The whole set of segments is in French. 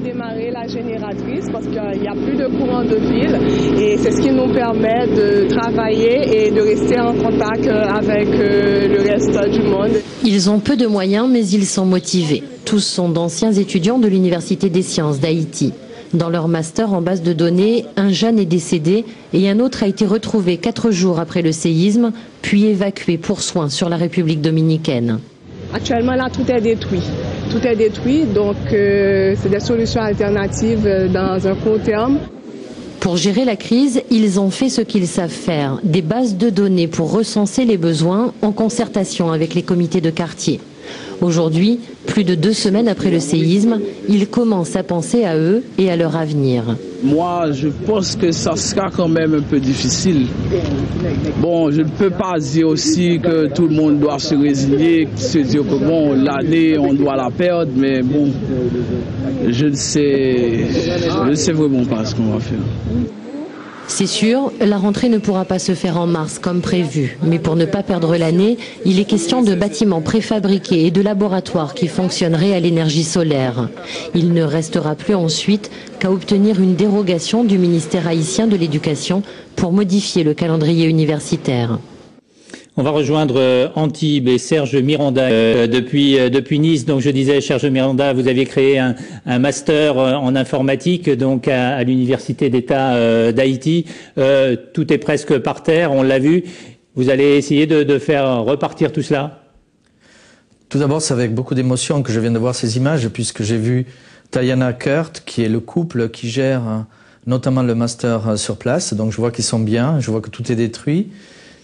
redémarrer la génératrice parce qu'il n'y a plus de courant de ville et c'est ce qui nous permet de travailler et de rester en contact avec le reste du monde. Ils ont peu de moyens, mais ils sont motivés. Tous sont d'anciens étudiants de l'Université des sciences d'Haïti. Dans leur master en base de données, un jeune est décédé et un autre a été retrouvé 4 jours après le séisme, puis évacué pour soins sur la République dominicaine. Actuellement, là, tout est détruit. Tout est détruit, donc c'est des solutions alternatives dans un court terme. Pour gérer la crise, ils ont fait ce qu'ils savent faire, des bases de données pour recenser les besoins en concertation avec les comités de quartier. Aujourd'hui, plus de 2 semaines après le séisme, ils commencent à penser à eux et à leur avenir. Moi, je pense que ça sera quand même un peu difficile. Bon, je ne peux pas dire aussi que tout le monde doit se résigner, se dire que bon, l'année, on doit la perdre, mais bon, je ne sais vraiment pas ce qu'on va faire. C'est sûr, la rentrée ne pourra pas se faire en mars comme prévu. Mais pour ne pas perdre l'année, il est question de bâtiments préfabriqués et de laboratoires qui fonctionneraient à l'énergie solaire. Il ne restera plus ensuite qu'à obtenir une dérogation du ministère haïtien de l'Éducation pour modifier le calendrier universitaire. On va rejoindre Antibes et Serge Miranda depuis Nice. Donc je disais, Serge Miranda, vous aviez créé un master en informatique donc à l'Université d'État d'Haïti. Tout est presque par terre, on l'a vu. Vous allez essayer de faire repartir tout cela? Tout d'abord, c'est avec beaucoup d'émotion que je viens de voir ces images puisque j'ai vu Tayana Kurt, qui est le couple qui gère notamment le master sur place. Donc je vois qu'ils sont bien, je vois que tout est détruit.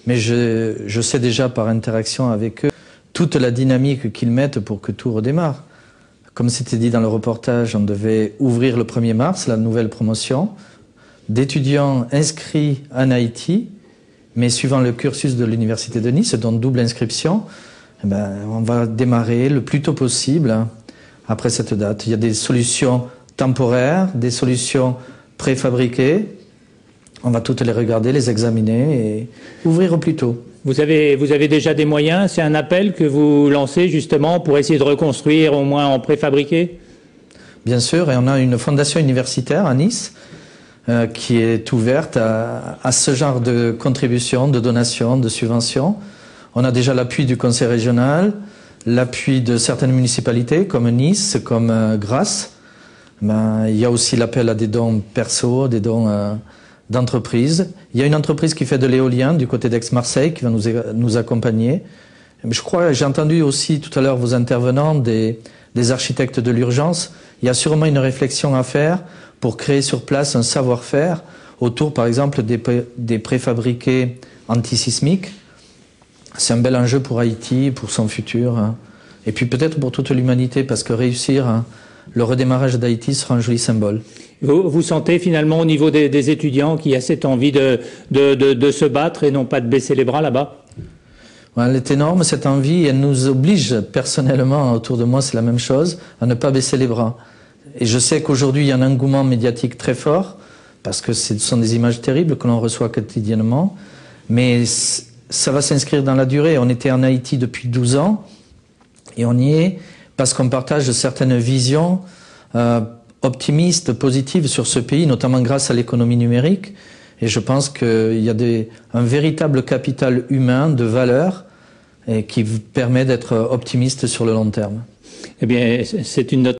Mais je sais déjà par interaction avec eux toute la dynamique qu'ils mettent pour que tout redémarre. Comme c'était dit dans le reportage, on devait ouvrir le 1er mars, la nouvelle promotion, d'étudiants inscrits en Haïti, mais suivant le cursus de l'Université de Nice, dont double inscription, on va démarrer le plus tôt possible après cette date. Il y a des solutions temporaires, des solutions préfabriquées. On va toutes les regarder, les examiner et ouvrir au plus tôt. Vous avez déjà des moyens? C'est un appel que vous lancez justement pour essayer de reconstruire au moins en préfabriqué? Bien sûr, et on a une fondation universitaire à Nice qui est ouverte à ce genre de contributions, de donations, de subventions. On a déjà l'appui du conseil régional, l'appui de certaines municipalités comme Nice, comme Grasse. Il y a aussi l'appel à des dons perso, des dons d'entreprises. Il y a une entreprise qui fait de l'éolien du côté d'Aix-Marseille qui va nous accompagner. Je crois, j'ai entendu aussi tout à l'heure vos intervenants des architectes de l'urgence. Il y a sûrement une réflexion à faire pour créer sur place un savoir-faire autour, par exemple, des préfabriqués antisismiques. C'est un bel enjeu pour Haïti, pour son futur, et puis peut-être pour toute l'humanité, parce que réussir le redémarrage d'Haïti sera un joli symbole. Vous sentez finalement au niveau des étudiants qu'il y a cette envie de se battre et non pas de baisser les bras là-bas? Elle est énorme cette envie, elle nous oblige personnellement, autour de moi c'est la même chose, à ne pas baisser les bras. Et je sais qu'aujourd'hui il y a un engouement médiatique très fort, parce que ce sont des images terribles que l'on reçoit quotidiennement, mais ça va s'inscrire dans la durée. On était en Haïti depuis 12 ans, et on y est parce qu'on partage certaines visions optimistes, positives sur ce pays, notamment grâce à l'économie numérique. Et je pense qu'il y a un véritable capital humain de valeurs qui permet d'être optimiste sur le long terme. Eh bien, c'est une note